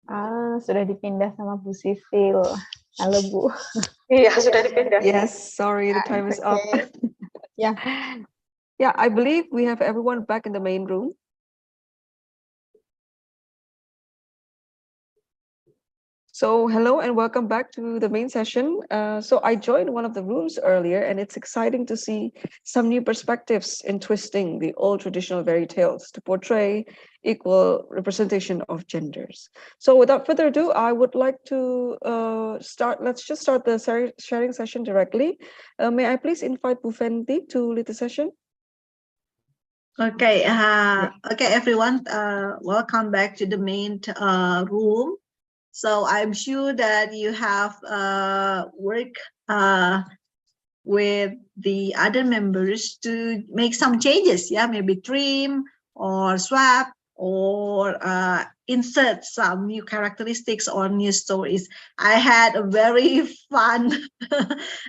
Sudah dipindah sama Bu Sisil. Halo Bu. Iya, sudah dipindah. Yes, sorry, the time is up. Yeah. Yeah, I believe we have everyone back in the main room. So hello and welcome back to the main session. So I joined one of the rooms earlier, and it's exciting to see some new perspectives in twisting the old traditional fairy tales to portray equal representation of genders. So without further ado, I would like to start. Let's just start the sharing session directly. May I please invite Bufendi to lead the session? Okay, okay, everyone, welcome back to the main room. So I'm sure that you have worked with the other members to make some changes, yeah, maybe trim or swap or insert some new characteristics or new stories. I had a very fun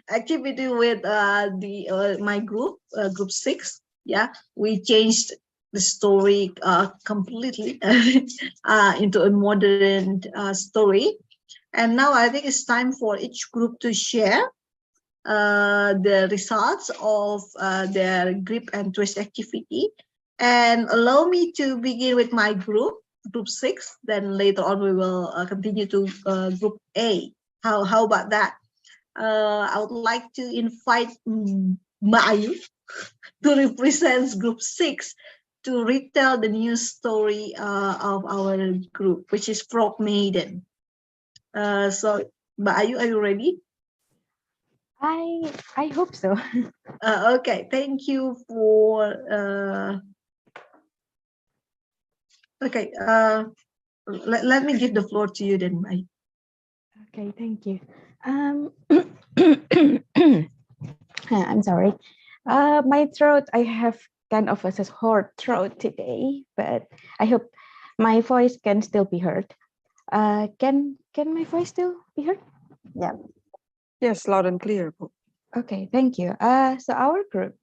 activity with my group, group 6. Yeah, we changed the story completely into a modern story. And now I think it's time for each group to share the results of their grip and twist activity. And allow me to begin with my group 6. Then later on we will continue to group A. How about that? I would like to invite Mayu to represent group 6 to retell the new story of our group, which is Frog Maiden. So, Ayu, are you ready? I hope so. Okay, thank you for. Okay, let me give the floor to you then, Mai. Okay, thank you. I'm sorry. My throat, I have kind of a sore throat today, but I hope my voice can still be heard. Can my voice still be heard? Yeah. Yes, loud and clear. Okay, thank you. So our group,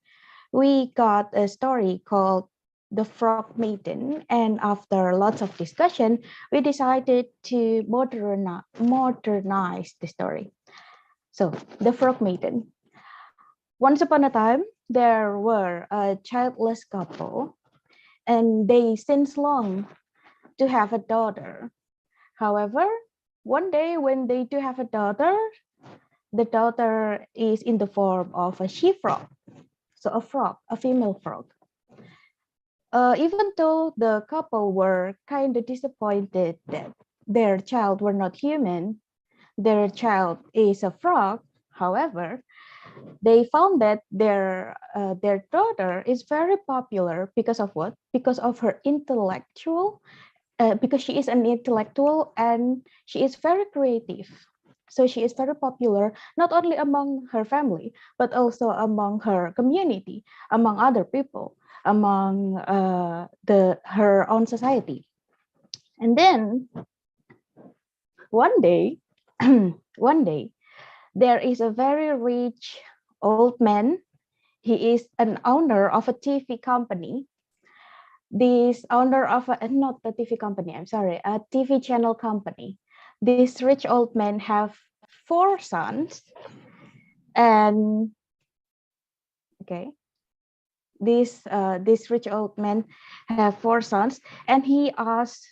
we got a story called The Frog Maiden, and after lots of discussion, we decided to modernize the story. So, The Frog Maiden. Once upon a time, there were a childless couple, and they since longed to have a daughter. However, one day when they do have a daughter, the daughter is in the form of a she-frog. So a frog, a female frog. Even though the couple were kind of disappointed that their child were not human, their child is a frog. However, they found that their daughter is very popular because of what? Because of her intellectual, because she is an intellectual and she is very creative. So she is very popular not only among her family but also among her community, among other people, among her own society. And then one day, one day, there is a very rich old man. He is an owner of a TV company. This owner of not a TV company, I'm sorry, a TV channel company. This rich old man have 4 sons, and okay, this rich old man have 4 sons, and he asked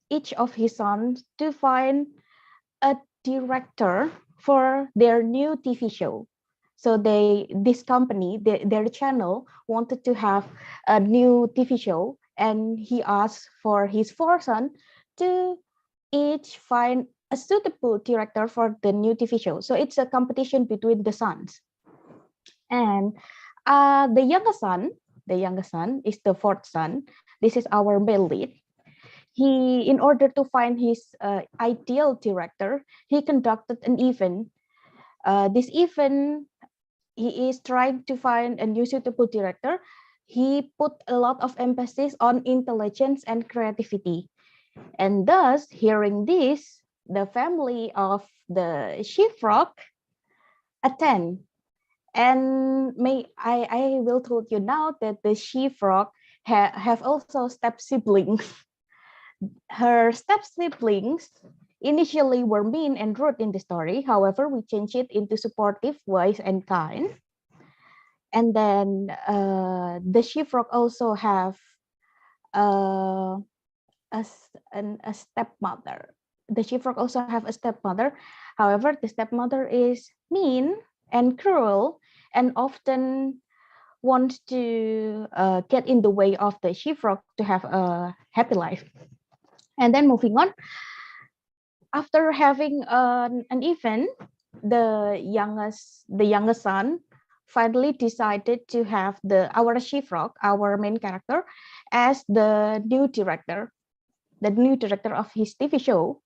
each of his sons to find a director for their new TV show. So this company, their channel wanted to have a new TV show, and he asked for his 4 sons to each find a suitable director for the new TV show. So it's a competition between the sons. And the youngest son is the 4th son. This is our male lead. He, in order to find his ideal director, he conducted an event. This event, he is trying to find a new suitable director. He put a lot of emphasis on intelligence and creativity. And thus, hearing this, the family of the she-frog attend. And I will tell you now that the she-frog have also step siblings. her step siblings initially were mean and rude in the story. However, we changed it into supportive, wise, and kind. And then the she-frog also have uh, a stepmother. The she-frog also have a stepmother. However, the stepmother is mean and cruel and often wants to get in the way of the she-frog to have a happy life. And then moving on, after having an event, the youngest son finally decided to have our she-frog, our main character, as the new director of his TV show.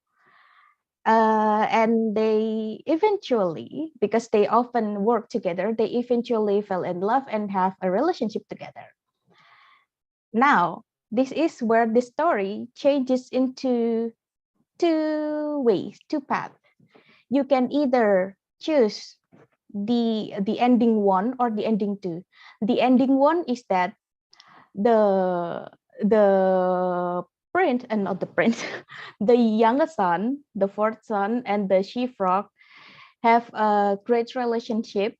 And they eventually, because they often work together, they eventually fell in love and have a relationship together. Now, this is where the story changes into two paths. You can either choose the ending one or the ending two. The ending one is that the prince, and not the prince, the youngest son, the fourth son, and the she-frog have a great relationship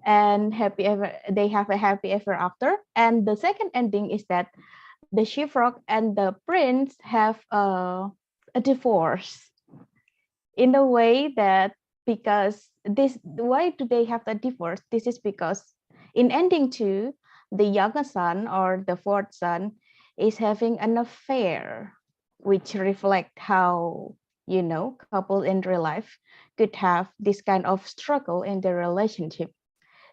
and they have a happy ever after. And the second ending is that the she-frog and the prince have a divorce, in a way that, because this, why do they have a divorce? This is because in ending two, the younger son or the fourth son is having an affair, which reflect how, couples in real life could have this kind of struggle in their relationship.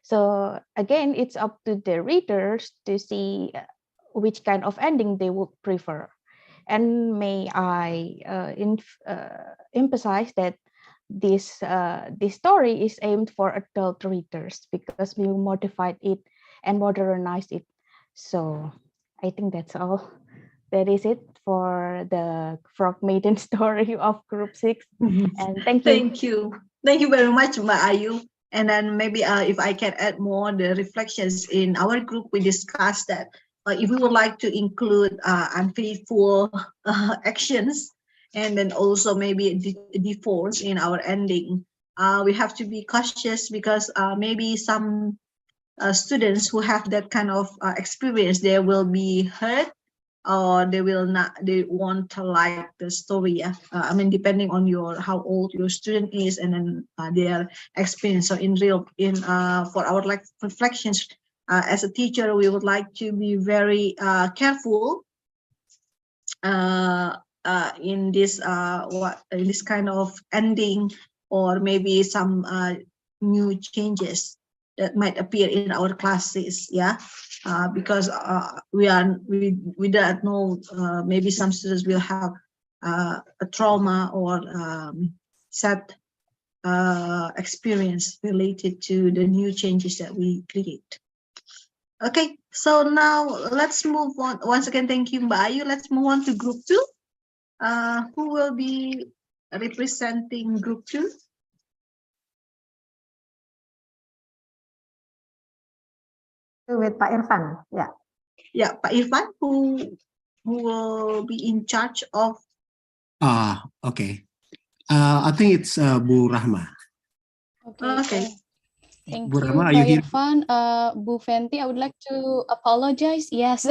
So again, it's up to the readers to see which kind of ending they would prefer. And may I emphasize that this story is aimed for adult readers because we modified it and modernized it. So I think that's all. That is it for the Frog Maiden story of Group 6. And thank you. Thank you. Thank you very much, Mbak Ayu. And then maybe if I can add more, the reflections in our group, we discussed that if we would like to include unfaithful actions, and then also maybe divorce in our ending, we have to be cautious because maybe some students who have that kind of experience, they will be hurt, or they won't like the story. Yeah, I mean, depending on how old your student is, and then their experience. So for our reflections as a teacher, we would like to be very careful in this kind of ending, or maybe some new changes that might appear in our classes. Yeah, because we don't know, maybe some students will have a trauma or sad experience related to the new changes that we create. Okay, so now let's move on. Once again, thank you, Mbak Ayu. Let's move on to group 2. Who will be representing group 2? With Pak Irfan, yeah. Yeah, Pak Irfan, who will be in charge of? Okay. I think it's Bu Rahma. Okay. Thank Bu you, Rahma, are you Pak here? Irfan. Bu Fenty, I would like to apologize. Yes,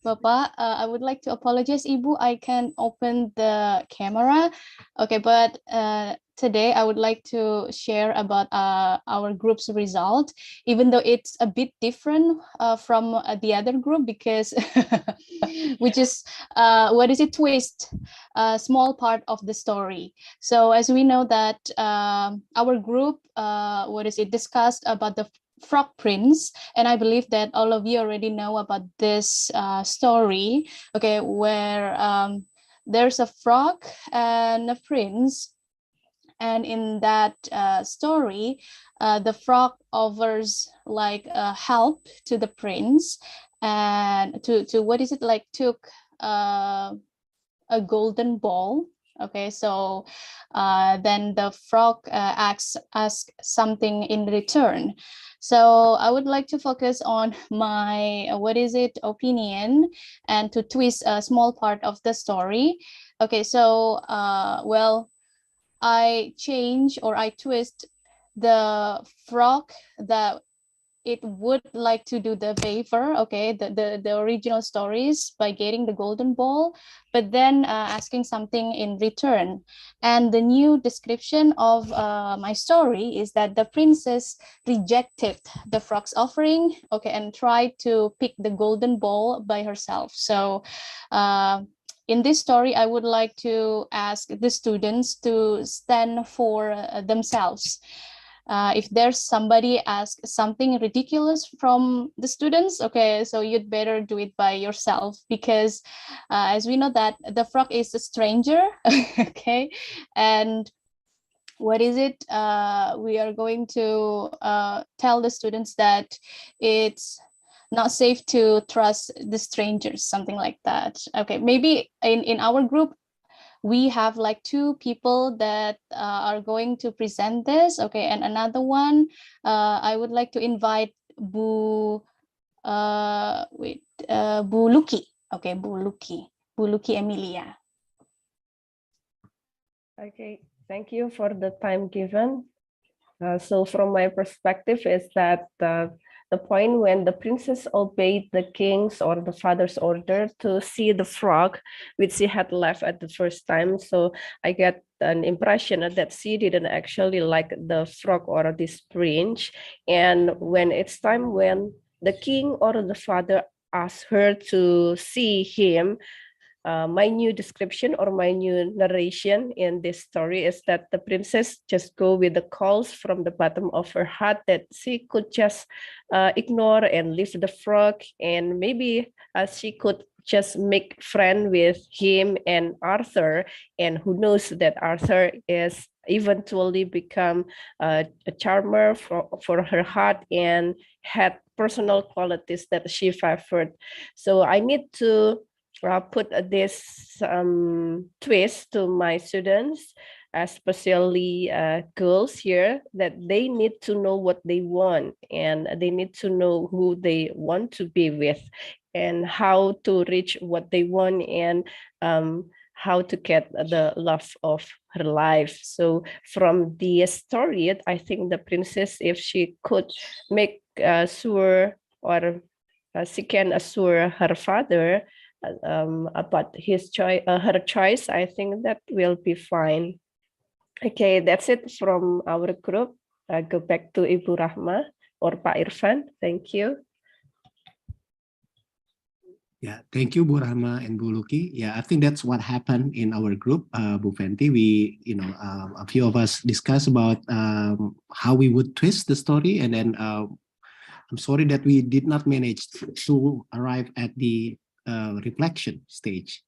Bapak, I would like to apologize, Ibu. I can open the camera. Okay, but today I would like to share about our group's result, even though it's a bit different from the other group, because we just twist a small part of the story. So as we know that our group discussed about the Frog Prince, and I believe that all of you already know about this story, okay, where there's a frog and a prince, and in that story, the frog offers like help to the prince, and took a golden ball Okay, so then the frog asks something in return. So I would like to focus on my opinion, and to twist a small part of the story. Okay, so well, I change or I twist the frog that it would like to do the favor, okay, the original stories by getting the golden ball, but then asking something in return. And the new description of my story is that the princess rejected the frog's offering, okay, and tried to pick the golden ball by herself. So in this story, I would like to ask the students to stand for themselves. If there's somebody ask something ridiculous from the students, okay, so you'd better do it by yourself, because as we know that the frog is a stranger, okay, and we are going to tell the students that it's not safe to trust the strangers, something like that. Okay, maybe in our group we have like 2 people that are going to present this, okay, and another one I would like to invite Bu Lucky, okay, Bu Lucky Emilia. Okay, thank you for the time given. So from my perspective is that the point when the princess obeyed the king's or the father's order to see the frog, which she had left at the first time. So I get an impression that she didn't actually like the frog or this prince. And when it's time when the king or the father asked her to see him, my new description or my new narration in this story is that the princess just go with the calls from the bottom of her heart that she could just ignore and leave the frog, and maybe she could just make friend with him and Arthur, and who knows that Arthur is eventually become a charmer for her heart and had personal qualities that she favored. So I need to put this twist to my students, especially girls here, that they need to know what they want and they need to know who they want to be with and how to reach what they want, and how to get the love of her life. So from the story, I think the princess, if she could make sure, or she can assure her father about his choice, her choice, I think that will be fine. Okay, that's it from our group. Go back to Ibu Rahma or Pak Irfan. Thank you. Yeah, thank you, Bu Rahma and Bu Luki. Yeah, I think that's what happened in our group, Bu Fenty. We, a few of us discussed about how we would twist the story, and then I'm sorry that we did not manage to arrive at the reflection stage.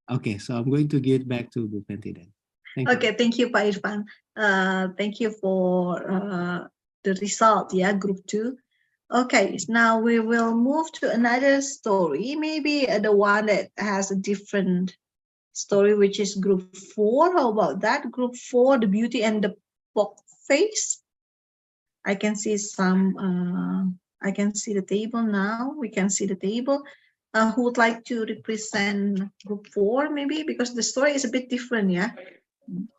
Okay, so I'm going to give it back to Bu Fenty then. Okay, thank you, Pak Irfan. Thank you for the result, yeah, group 2. Okay, now we will move to another story, maybe the one that has a different story, which is group 4. How about that? Group 4, the beauty and the pork face. I can see I can see the table now. We can see the table. Who would like to represent group 4 maybe? Because the story is a bit different, yeah,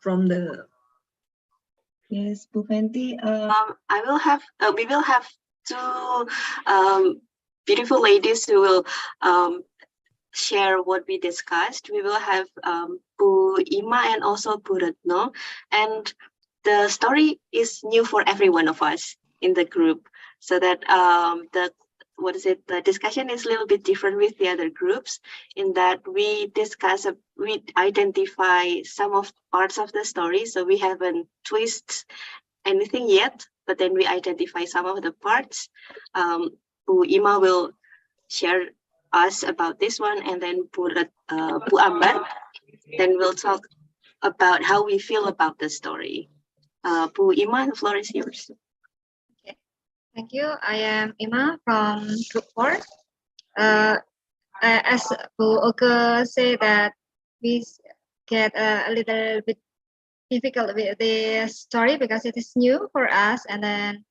from the... Yes, Bu Fenty. We will have 2 beautiful ladies who will share what we discussed. We will have Bu Ima and also Bu Retno, and the story is new for every one of us in the group, so that the discussion is a little bit different with the other groups, in that we identify some of parts of the story, so we haven't twist anything yet, but then we identify some of the parts. Bu Ima will share us about this one, and then Bu Ambar then we'll talk about how we feel about the story. Bu Ima, the floor is yours. Okay. Thank you. I am Ima from Group 4. As Bu Oke said that we get a little bit difficult with the story because it is new for us. And then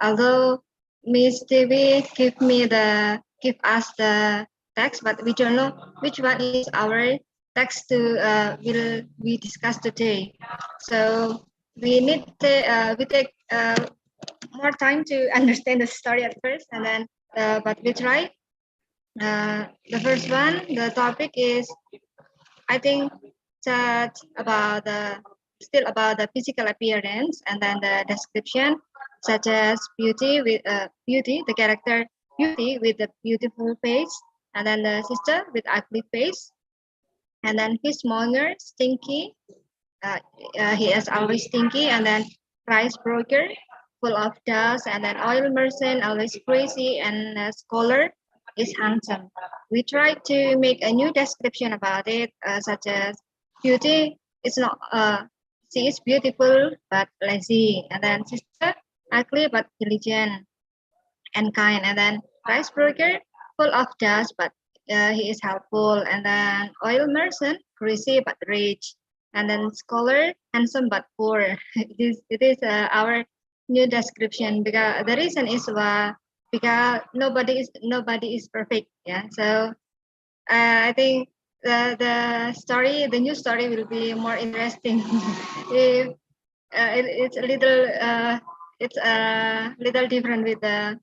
although Miss TV give us the text, but we don't know which one is our text to will we discuss today. So we need to we take more time to understand the story at first, and then but we try. The first one, the topic is, I think, that about the still about the physical appearance, and then the description, such as beauty with beauty, the character beauty with the beautiful face, and then the sister with ugly face, and then fishmonger stinky. He is always stinky, and then rice broker full of dust, and then oil merchant always crazy, and scholar is handsome. We try to make a new description about it, such as beauty is not she is beautiful but lazy, and then sister ugly but diligent and kind, and then rice broker full of dust but he is helpful, and then oil merchant greasy but rich, and then scholar handsome but poor. It is our new description, because the reason is because nobody is perfect. Yeah, so I think the new story will be more interesting if it's a little different with the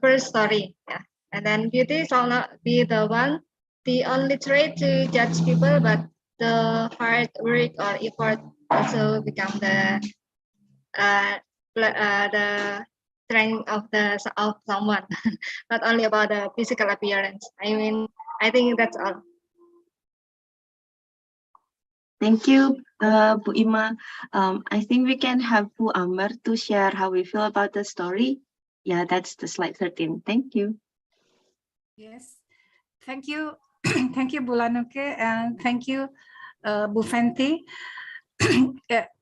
first story. Yeah, and then beauty shall not be the only trait to judge people, but the hard work or effort also become the strength of someone, not only about the physical appearance. I mean, I think that's all. Thank you, Bu Ima. I think we can have Bu Amber to share how we feel about the story. Yeah, that's the slide 13. Thank you. Yes, thank you. Thank you, Bulanuke, and thank you, Bu Fenty.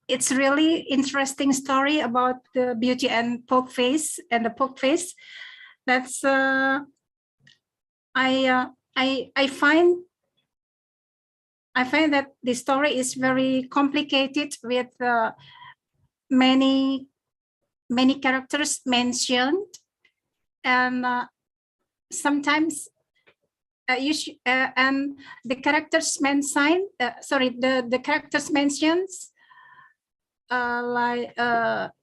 It's really interesting story about the beauty and poke face and the poke face. That's I find that the story is very complicated with many characters mentioned, and sometimes and the characters mentioned. The characters mentions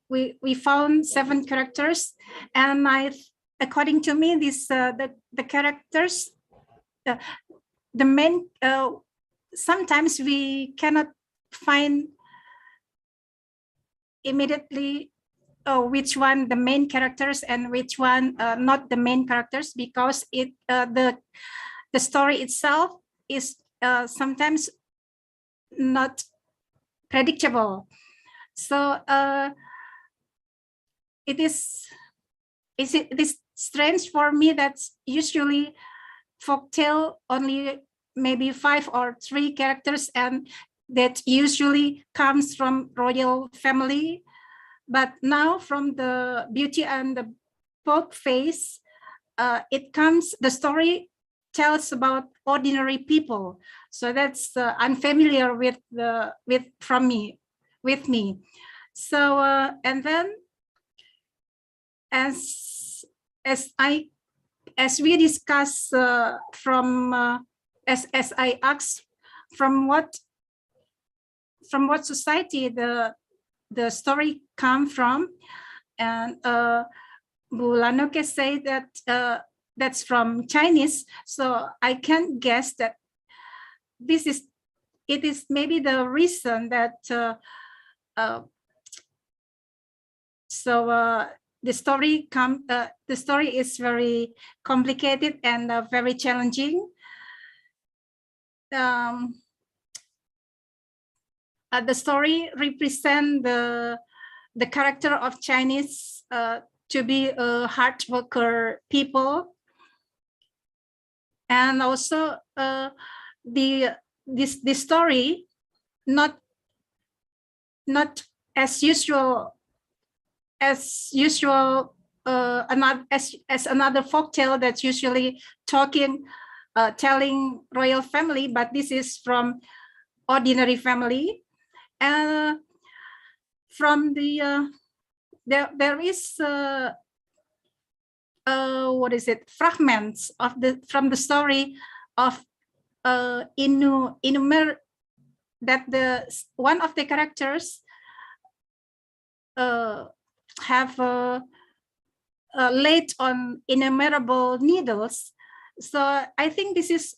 we found 7 characters, and according to me, this the characters the main sometimes we cannot find immediately which one the main characters and which one not the main characters, because it the story itself is sometimes not predictable. So it is strange for me that usually folktale only maybe 5 or 3 characters, and that usually comes from royal family. But now from the beauty and the poke face, the story tells about ordinary people. So that's unfamiliar with me. So and then as we discuss as I asked from what society the story come from, and Bulanoke say that that's from Chinese. So I can guess that it is maybe the reason that the story is very complicated and very challenging. The story represents the character of Chinese to be a hard worker people, and also this story not as usual another folktale that's usually talking telling royal family, but this is from ordinary family. And from the there is what is it, fragments of from the story of that one of the characters have laid on innumerable needles. So I think this is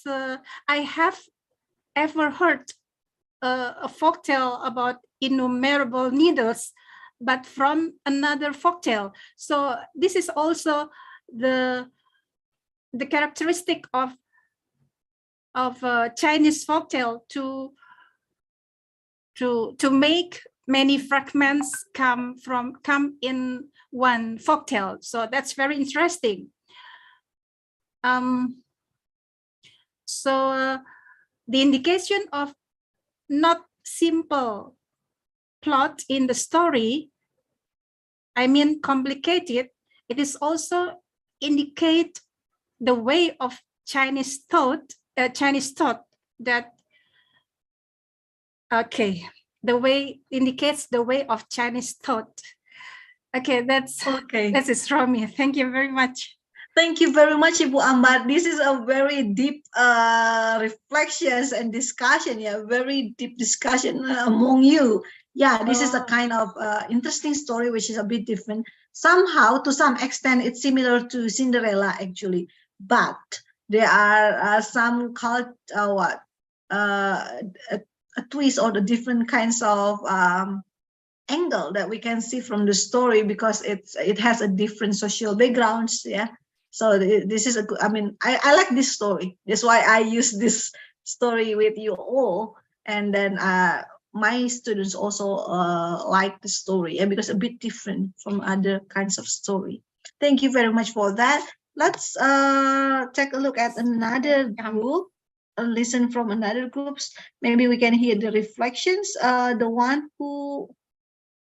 I have ever heard a folktale about innumerable needles, but from another folktale. So this is also the characteristic of Chinese folktale to make many fragments come in one folktale. So that's very interesting. So the indication of not simple plot in the story, I mean complicated, it is also indicate the way of Chinese thought that, okay, the way indicates the way of Chinese thought. Okay, that's it from me. Thank you very much. Thank you very much, Ibu Ambar. This is a very deep reflections and discussion. Yeah, very deep discussion among you. Yeah, this is a kind of interesting story, which is a bit different. Somehow, to some extent, it's similar to Cinderella, actually. But there are some a twist or the different kinds of angle that we can see from the story, because it has a different social backgrounds. Yeah. So this is I mean, I like this story. That's why I use this story with you all. And then my students also like the story, yeah, because a bit different from other kinds of story. Thank you very much for that. Let's take a look at another group, listen from another groups. Maybe we can hear the reflections. The one who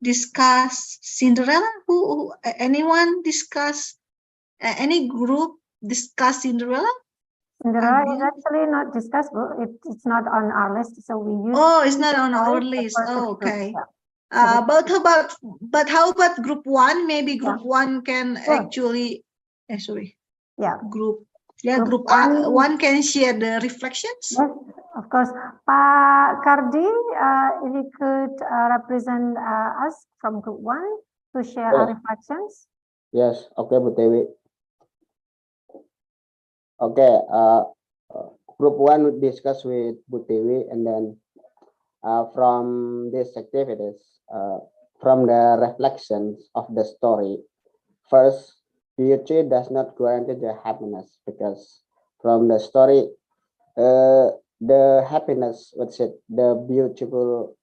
discuss Cinderella, who anyone discuss? Any group discuss Cinderella? Cinderella is actually not discussed. It's not on our list, so we use. Oh, it's not on our list. Oh, okay. But how about group one? Maybe group one can actually. Sorry. Yeah. Group. Yeah, group one can share the reflections. Yes, of course. Pak Kardi, if you could represent us from group one to share our reflections. Yes. Okay, Bu Dewi. Okay, group one would discuss with Bu Dewi, and then from these activities, from the reflections of the story, first, beauty does not guarantee the happiness, because from the story, the happiness, the beautiful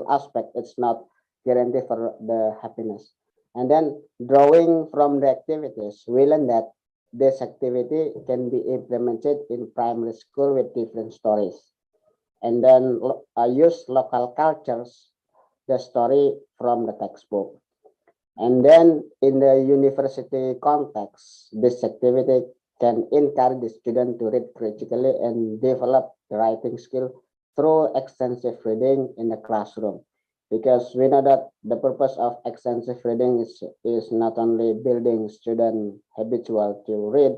aspect, it's not guaranteed for the happiness. And then drawing from the activities, we learn that this activity can be implemented in primary school with different stories. And then use local cultures, the story from the textbook. And then in the university context, this activity can encourage the student to read critically and develop the writing skill through extensive reading in the classroom. Because we know that the purpose of extensive reading is not only building student habitual to read,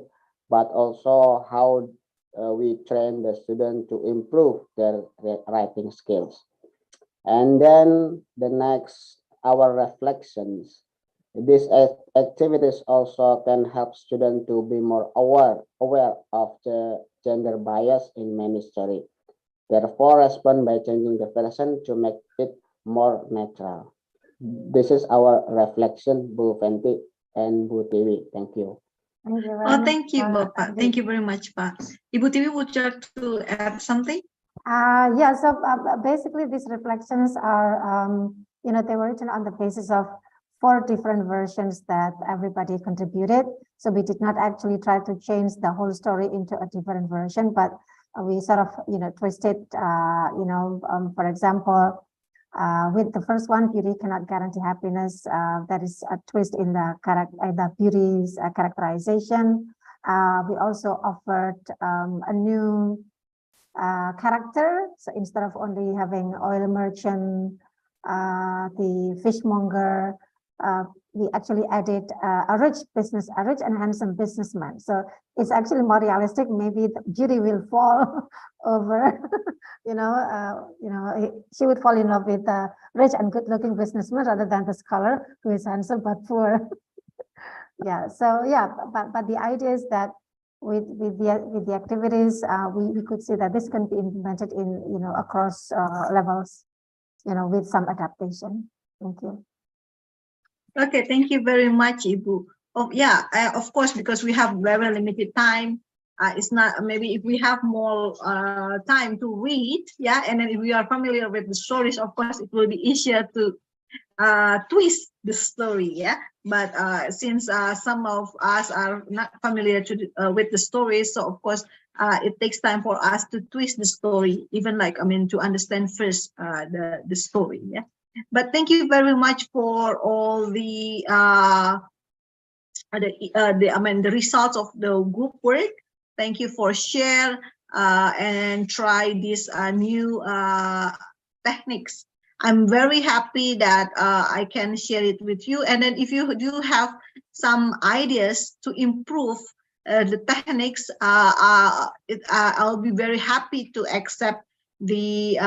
but also how we train the student to improve their writing skills. And then the next, our reflections. These activities also can help students to be more aware of the gender bias in many stories. Therefore, respond by changing the version to make it more natural. This is our reflection, Bu Fenty and Bu Tiwi. Thank you. Thank you very Oh, much, thank you, Bapak. Thank you very much, Pak. Ibu Tiwi, would you like to add something? Yeah, so basically these reflections are, they were written on the basis of 4 different versions that everybody contributed. So we did not actually try to change the whole story into a different version, but we sort of, twisted, for example, with the first one, beauty cannot guarantee happiness. That is a twist in the beauty's characterization. We also offered a new character. So instead of only having oil merchant, the fishmonger, we actually added a rich and handsome businessman. So it's actually more realistic. Maybe the beauty will fall over, she would fall in love with a rich and good-looking businessman rather than the scholar who is handsome but poor. Yeah. So yeah, but the idea is that with the activities, we could see that this can be implemented in across levels, with some adaptation. Thank you. Okay, thank you very much, Ibu. Oh, yeah, of course, because we have very limited time. It's not, maybe if we have more time to read, yeah, and then if we are familiar with the stories, of course, it will be easier to twist the story, yeah. But since some of us are not familiar with the story, so of course it takes time for us to twist the story, even to understand first the story, yeah. But thank you very much for all the results of the group work. Thank you for share and try these new techniques. I'm very happy that I can share it with you. And then if you do have some ideas to improve the techniques, I'll be very happy to accept the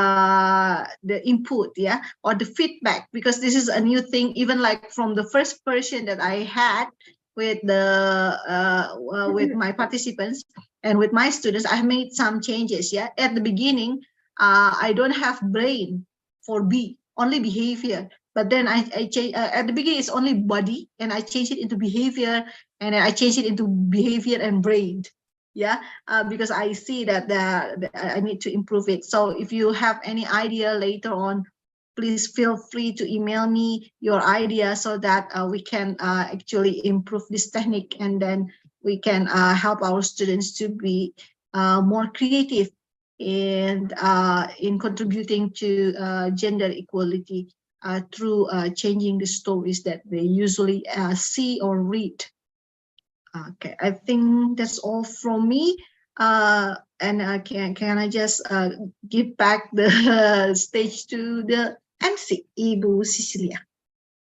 input, yeah, or the feedback, because this is a new thing. Even like from the first version that I had with with my participants and with my students, I made some changes. Yeah, at the beginning, I don't have brain for B, only behavior. But then I change at the beginning it's only body, and I change it into behavior, and then I change it into behavior and brain. Yeah, because I see that I need to improve it. So if you have any idea later on, please feel free to email me your idea so that we can actually improve this technique, and then we can help our students to be more creative in contributing to gender equality through changing the stories that they usually see or read. Okay, I think that's all from me. And can I just give back the stage to the MC, Ibu Cecilia.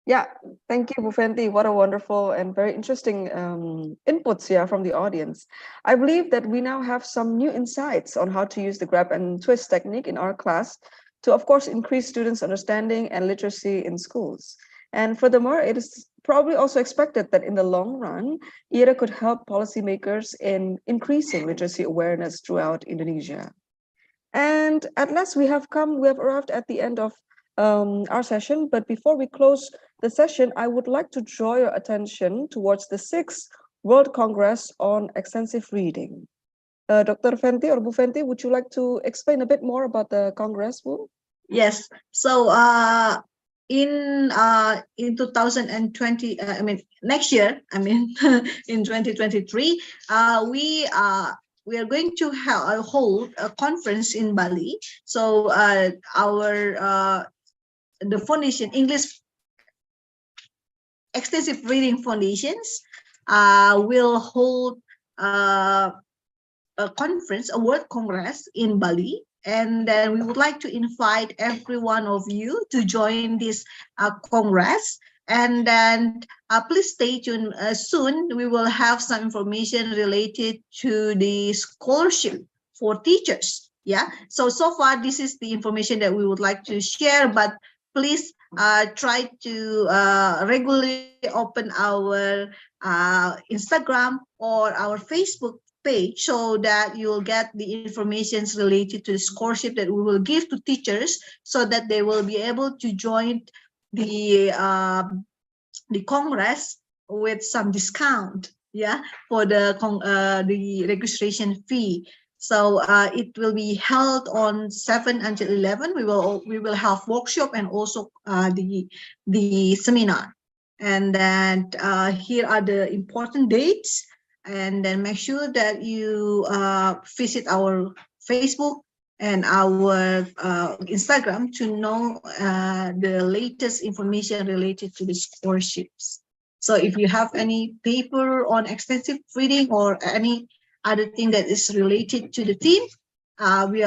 Yeah, thank you, Bu Fenty. What a wonderful and very interesting inputs here from the audience. I believe that we now have some new insights on how to use the grab and twist technique in our class to, of course, increase students' understanding and literacy in schools. And furthermore, it is probably also expected that in the long run, IERA could help policymakers in increasing literacy awareness throughout Indonesia. And at last, we have arrived at the end of our session. But before we close the session, I would like to draw your attention towards the 6th World Congress on Extensive Reading. Dr. Fenty or Bu Fenty, would you like to explain a bit more about the Congress, Bu? Yes. So in 2020, next year, in 2023, we are going to hold a conference in Bali. So the foundation, English Extensive Reading Foundations, will hold a conference, a World Congress in Bali. And then we would like to invite every one of you to join this Congress. And then please stay tuned. Soon we will have some information related to the scholarship for teachers. Yeah. So far, this is the information that we would like to share, but please try to regularly open our Instagram or our Facebook page so that you'll get the information related to the scholarship that we will give to teachers, so that they will be able to join the Congress with some discount, yeah, for the registration fee. So it will be held on 7 until 11. We will have workshop and also the seminar. And then here are the important dates. And then make sure that you visit our Facebook and our Instagram to know the latest information related to the scholarships. So if you have any paper on extensive reading or any other thing that is related to the theme, we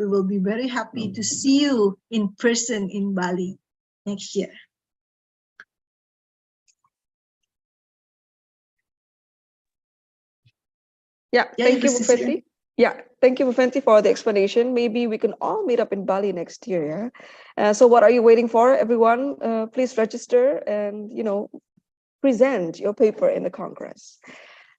will be very happy to see you in person in Bali next year. Yeah, Yeah, thank you, Ibu Cecilia. Mufenti. Yeah, thank you, Mufenti, for the explanation. Maybe we can all meet up in Bali next year. Yeah. So, what are you waiting for, everyone? Please register and present your paper in the Congress.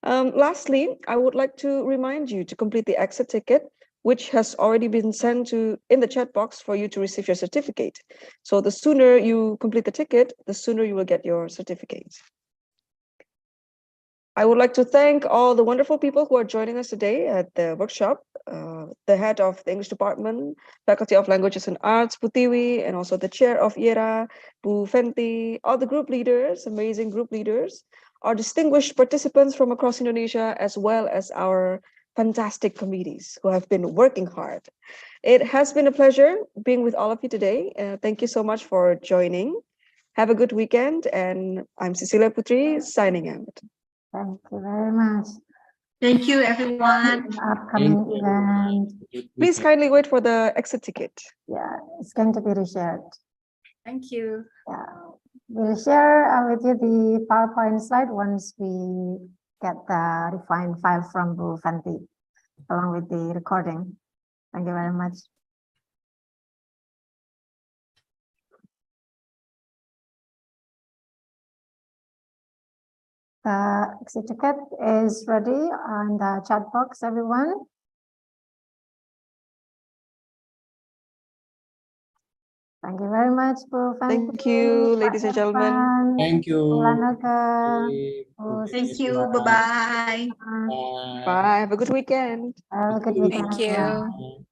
Lastly, I would like to remind you to complete the exit ticket, which has already been sent in the chat box for you to receive your certificate. So the sooner you complete the ticket, the sooner you will get your certificate. I would like to thank all the wonderful people who are joining us today at the workshop. The head of the English department, Faculty of Languages and Arts, Putiwi, and also the chair of IERA, Bu Fenty, all the group leaders, amazing group leaders, our distinguished participants from across Indonesia, as well as our fantastic committees who have been working hard. It has been a pleasure being with all of you today. Thank you so much for joining. Have a good weekend, and I'm Cecilia Putri signing out. Thank you very much. Thank you, everyone. Upcoming event. Please kindly wait for the exit ticket. Yeah, it's going to be reshared. Thank you. Yeah, we'll share with you the PowerPoint slide once we get the refined file from Bu Fenty along with the recording. Thank you very much. The exit ticket is ready on the chat box, everyone. Thank you very much, Bu Fenty. Thank you, ladies and gentlemen. Thank you. Thank you. Bye-bye. Bye. Have a good weekend. Have a good weekend. Thank you.